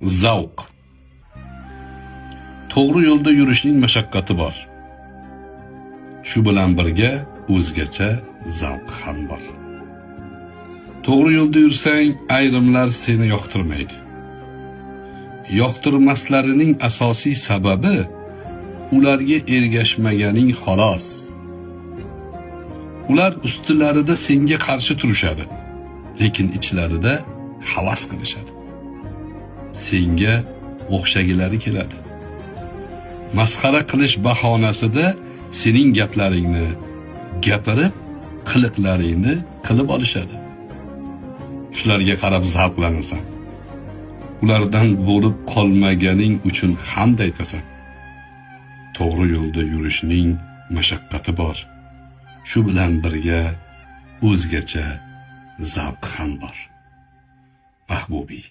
zavq. To'g'ri yo'lda yurishning mashaqqati bor. Shu bilan birga o'zgacha zavq ham bor. To'g'ri yo'lda yursang, ayrimlar seni yoqtirmaydi. Yoqtirmaslarining asosiy sababi ularga ergashmaganing xolos. Ular ustilarida senga qarshi turishadi, lekin ichlarida havas qilishadi. Senga o'xshagilari keladi. Masxara qilish bahonasida sening gaplaringni gapirib, qiliqlaringni qilib olishadi. Shularga qarab zavqlanasan. Ulardan bo'lib qolmaganing uchun hamd aytasan. To'g'ri yo'lda yurishning mashaqqati bor. Shu bilan birga o'zgacha zavq ham bor. Mahbubiy.